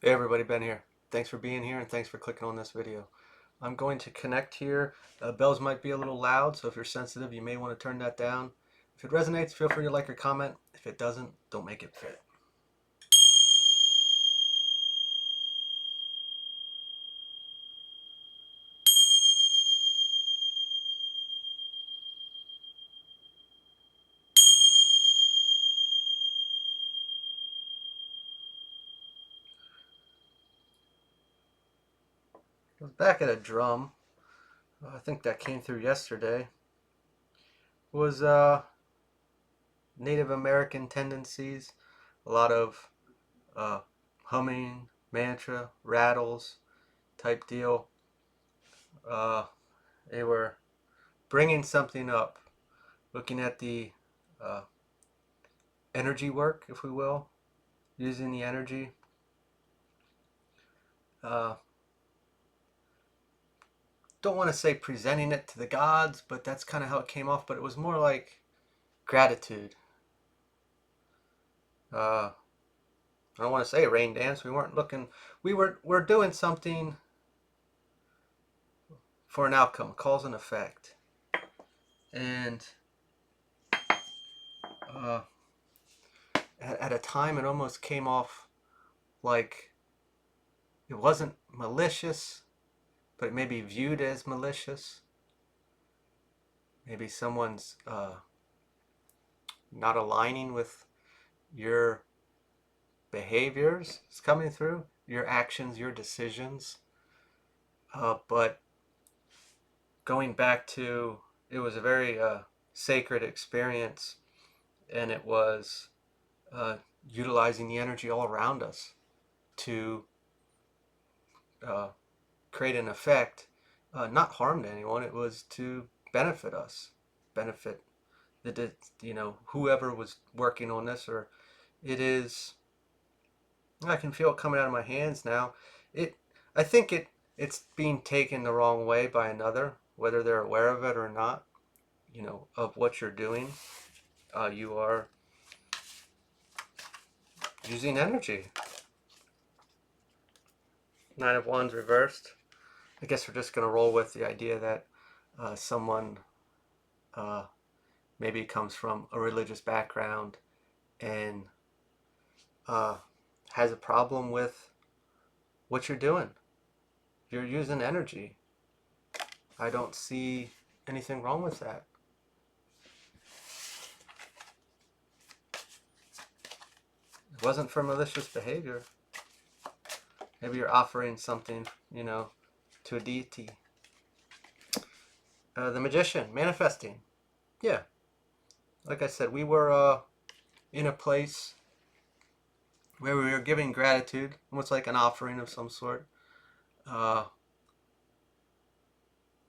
Hey everybody, Ben here. Thanks for being here and thanks for clicking on this video. I'm going to connect here. Bells might be a little loud, so if you're sensitive, you may want to turn that down. If it resonates, feel free to like or comment. If it doesn't, don't make it fit. I was back at a drum. I think that came through yesterday. It was Native American tendencies, a lot of uh, humming, mantra, rattles type deal. Uh, they were bringing something up, looking at the uh, energy work, if we will, using the energy. Uh, don't want to say presenting it to the gods, but that's kind of how it came off. But it was more like gratitude. I don't want to say rain dance. We weren't looking. We're doing something for an outcome, cause and effect, and uh, at a time it almost came off like it wasn't malicious, but it may be viewed as malicious. Maybe someone's not aligning with your behaviors is coming through, your actions, your decisions. But going back to, it was a very sacred experience, and it was uh, utilizing the energy all around us to uh, create an effect, not harm to anyone. It was to benefit us, benefit the whoever was working on this, or it is. I can feel it coming out of my hands now. It, I think it's being taken the wrong way by another, whether they're aware of it or not. Of what you're doing. You are using energy. Nine of Wands reversed. I guess we're just gonna roll with the idea that someone uh, maybe comes from a religious background and uh, has a problem with what you're doing. You're using energy. I don't see anything wrong with that. It wasn't for malicious behavior. Maybe you're offering something, to a deity. The magician, manifesting. Yeah, like I said, we were in a place where we were giving gratitude, almost like an offering of some sort, uh,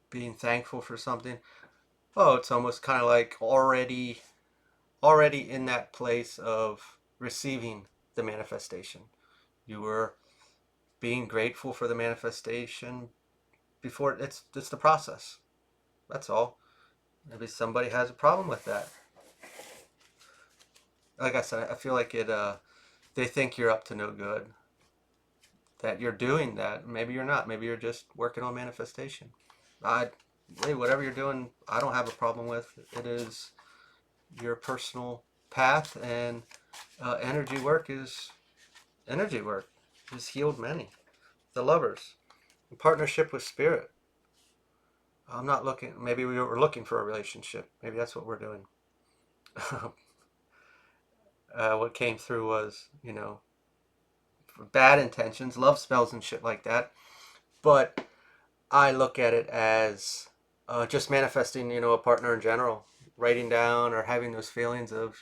being thankful for something. Oh, it's almost kind of like already in that place of receiving the manifestation. You were being grateful for the manifestation before it's the process. That's all. Maybe somebody has a problem with that. Like I said, I feel like they think you're up to no good. That you're doing that. Maybe you're not. Maybe you're just working on manifestation. I, hey, whatever you're doing, I don't have a problem with. It is your personal path, and energy work is energy work. Has healed many. The lovers, in partnership with spirit. I'm not looking. Maybe we were looking for a relationship. Maybe that's what we're doing. What came through was, bad intentions, love spells, and shit like that. But I look at it as just manifesting, a partner in general, writing down or having those feelings of,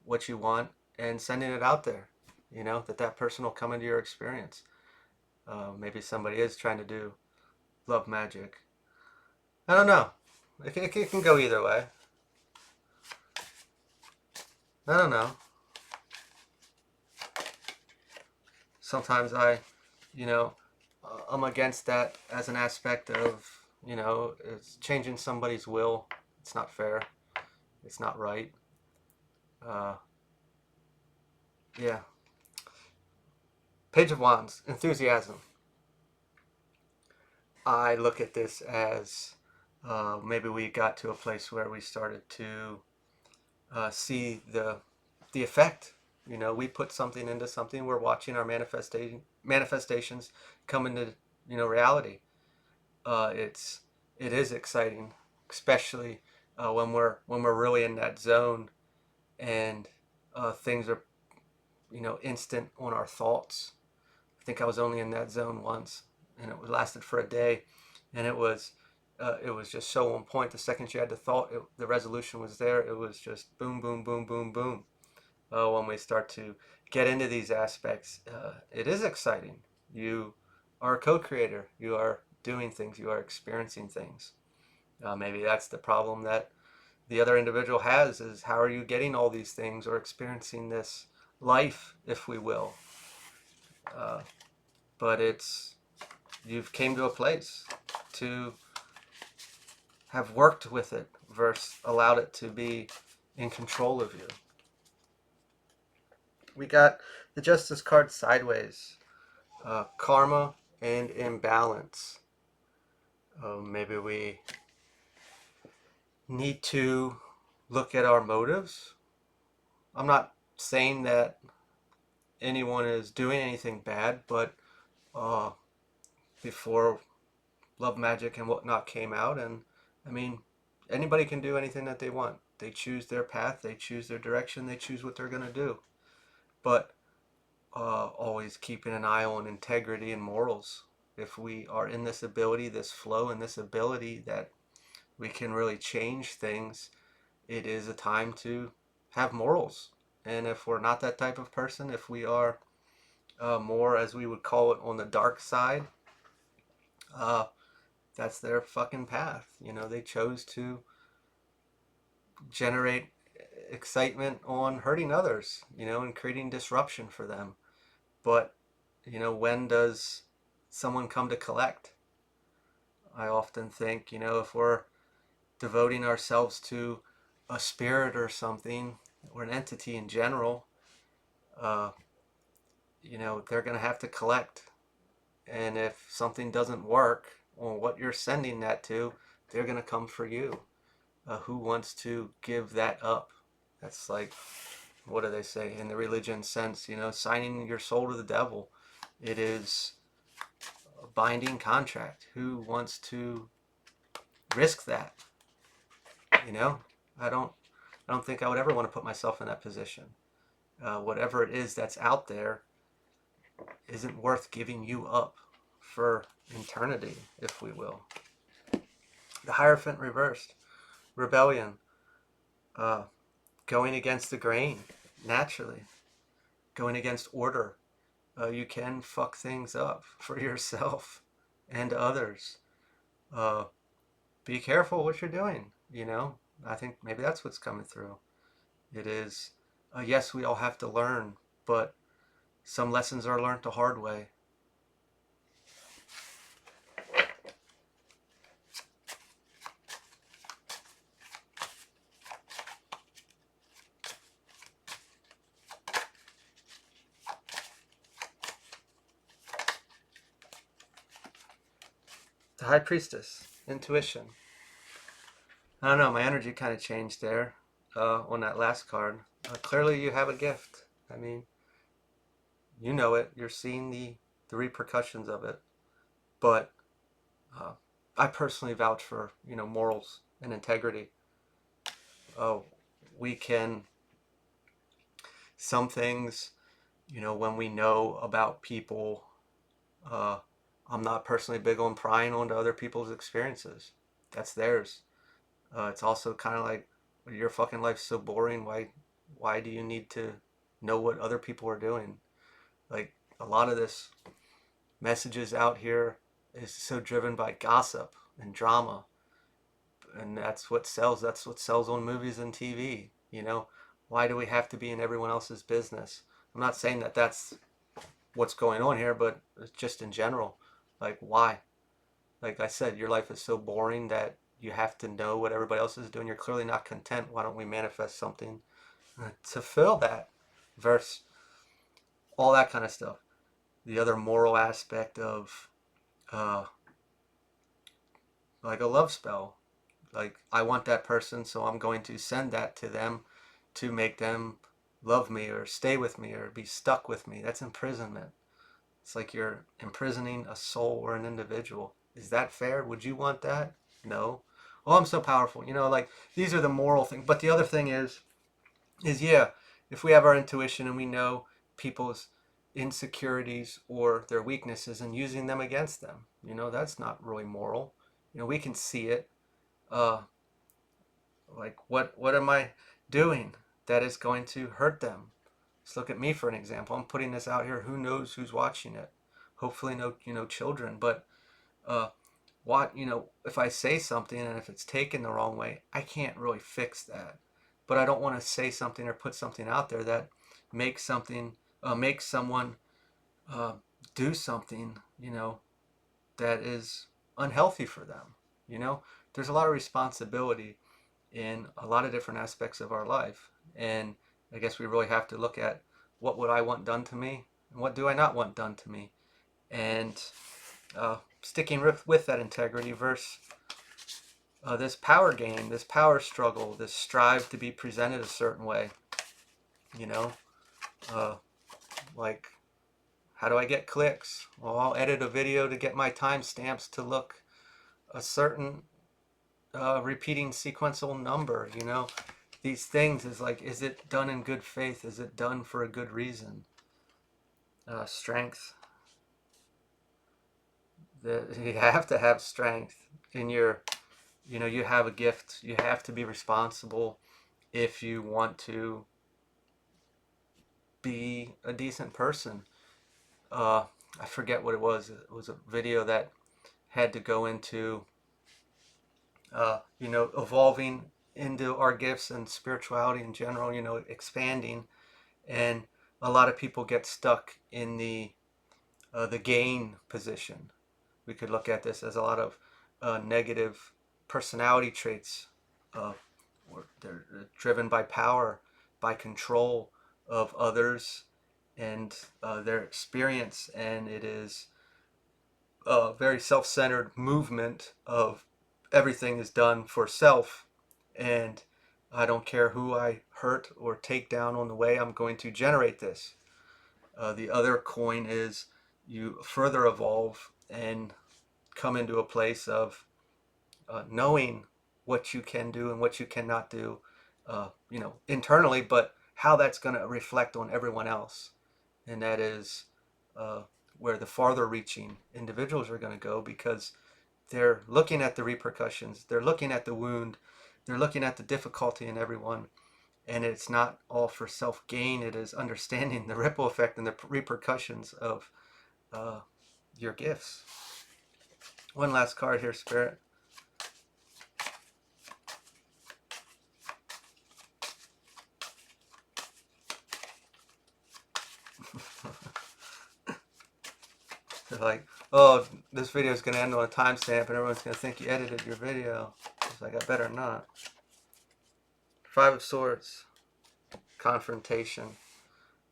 what you want and sending it out there, that person will come into your experience. Maybe somebody is trying to do love magic. I don't know. It can go either way. I don't know. Sometimes you know, I'm against that as an aspect of, it's changing somebody's will. It's not fair. It's not right. Uh, yeah. Page of Wands, enthusiasm. I look at this as maybe we got to a place where we started to see the effect. You know, we put something into something. We're watching our manifestations come into reality. It is exciting, especially when we're really in that zone and things are instant on our thoughts. I think I was only in that zone once, and it lasted for a day, and it was just so on point. The second you had the thought, the resolution was there. It was just boom, boom, boom, boom, boom. When we start to get into these aspects, it is exciting. You are a co-creator. You are doing things. You are experiencing things. Maybe that's the problem that the other individual has, is how are you getting all these things or experiencing this life, if we will. Uh, but you've came to a place to have worked with it versus allowed it to be in control of you. We got the Justice card sideways. Karma and imbalance. Maybe we need to look at our motives. I'm not saying that anyone is doing anything bad, but uh, before Love Magic and whatnot came out, and I mean, anybody can do anything that they want. They choose their path, they choose their direction, they choose what they're going to do. But always keeping an eye on integrity and morals. If we are in this ability, this flow, and this ability that we can really change things, it is a time to have morals. And if we're not that type of person, if we are more, as we would call it, on the dark side, uh, that's their fucking path. They chose to generate excitement on hurting others, and creating disruption for them. But, when does someone come to collect? I often think, if we're devoting ourselves to a spirit or something, or an entity in general, uh, they're going to have to collect. And if something doesn't work on what you're sending that to, they're going to come for you. Who wants to give that up? That's like, what do they say in the religion sense? Signing your soul to the devil. It is a binding contract. Who wants to risk that? I don't. I don't think I would ever want to put myself in that position. Whatever it is that's out there isn't worth giving you up for eternity, if we will. The Hierophant reversed. Rebellion. Uh, Going against the grain, naturally. Going against order. You can fuck things up for yourself and others. Uh, be careful what you're doing, I think maybe that's what's coming through. It is, yes, we all have to learn, but some lessons are learned the hard way. The High Priestess, intuition. I don't know, my energy kind of changed there on that last card. Clearly, you have a gift. I mean, you know it. You're seeing the repercussions of it. But uh, I personally vouch for morals and integrity. Oh, we can some things when we know about people. Uh, I'm not personally big on prying onto other people's experiences. That's theirs. It's also kind of like, your fucking life's so boring. Why do you need to know what other people are doing? Like, a lot of this messages out here is so driven by gossip and drama, and that's what sells. That's what sells on movies and TV. Why do we have to be in everyone else's business? I'm not saying that that's what's going on here, but just in general, like, why? Like I said, your life is so boring that you have to know what everybody else is doing. You're clearly not content. Why don't we manifest something to fill that? Verse all that kind of stuff. the other moral aspect of uh, like a love spell. Like, I want that person, so I'm going to send that to them to make them love me or stay with me or be stuck with me. That's imprisonment. It's like you're imprisoning a soul or an individual. Is that fair? Would you want that? No. Oh, I'm so powerful. Like, these are the moral things. But the other thing is yeah, if we have our intuition and we know people's insecurities or their weaknesses and using them against them, that's not really moral. We can see it. Uh, like, what am I doing that is going to hurt them? Let's look at me for an example. I'm putting this out here. Who knows who's watching it? Hopefully, no, children. But uh, if I say something and if it's taken the wrong way, I can't really fix that. But I don't want to say something or put something out there that makes someone uh, do something, that is unhealthy for them. You know, there's a lot of responsibility in a lot of different aspects of our life, and I guess we really have to look at what would I want done to me and what do I not want done to me, and sticking with that integrity versus this power game, this power struggle, this strive to be presented a certain way. You know, uh, like, how do I get clicks? Well, I'll edit a video to get my timestamps to look a certain repeating sequential number. These things is like, is it done in good faith? Is it done for a good reason? Strength. You have to have strength in your, you have a gift. You have to be responsible if you want to be a decent person. Uh, I forget what it was. It was a video that had to go into, evolving into our gifts and spirituality in general, expanding. And a lot of people get stuck in the gain position. We could look at this as a lot of negative personality traits. Uh, they're driven by power, by control of others and their experience, and it is a very self-centered movement of everything is done for self, and I don't care who I hurt or take down on the way, I'm going to generate this. The other coin is you further evolve and come into a place of knowing what you can do and what you cannot do, internally, but how that's going to reflect on everyone else. And that is uh, where the farther reaching individuals are going to go, because they're looking at the repercussions, they're looking at the wound, they're looking at the difficulty in everyone. And it's not all for self gain, it is understanding the ripple effect and the repercussions of uh, your gifts. One last card here, Spirit. They're like, oh, this video is going to end on a timestamp and everyone's going to think you edited your video. It's like, I better not. Five of Swords. Confrontation.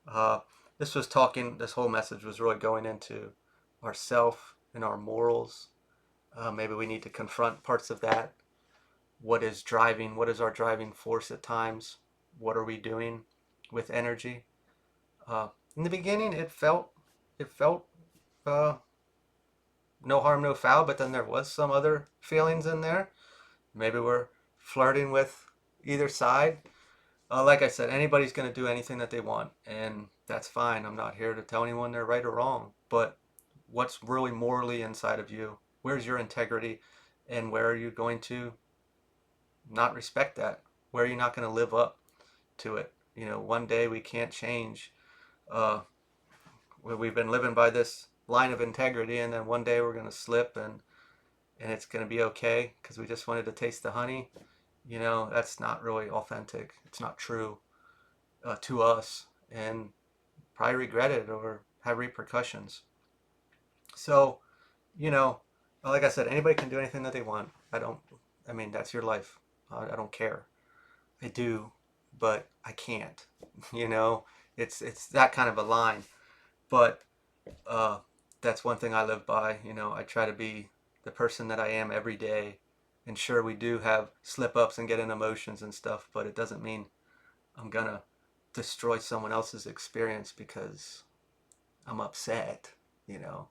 Uh, this whole message was really going into ourself and our morals. Maybe we need to confront parts of that. What is our driving force at times? What are we doing with energy? In the beginning, it felt uh, no harm, no foul, but then there was some other feelings in there. Maybe we're flirting with either side. Like I said, anybody's going to do anything that they want, and that's fine. I'm not here to tell anyone they're right or wrong, but what's really morally inside of you? Where's your integrity, and where are you going to not respect that? Where are you not going to live up to it? One day we can't change. Uh, we've been living by this line of integrity, and then one day we're going to slip, and it's going to be okay because we just wanted to taste the honey. That's not really authentic. It's not true to us, and probably regret it or have repercussions. So, you know, like I said, anybody can do anything that they want. I mean, that's your life. I don't care. I do, but I can't. You know, it's that kind of a line. But uh, that's one thing I live by. You know, I try to be the person that I am every day. And sure, we do have slip ups and get in emotions and stuff, but it doesn't mean I'm gonna destroy someone else's experience because I'm upset. You know,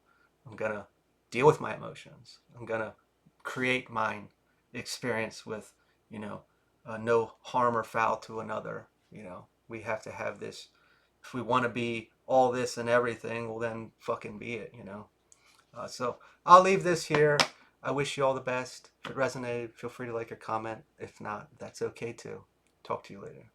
I'm gonna deal with my emotions. I'm gonna create mine experience with, you know, no harm or foul to another. You know, we have to have this. If we want to be all this and everything, well, then fucking be it, you know. So I'll leave this here. I wish you all the best. If it resonated, feel free to like or comment. If not, that's okay too. Talk to you later.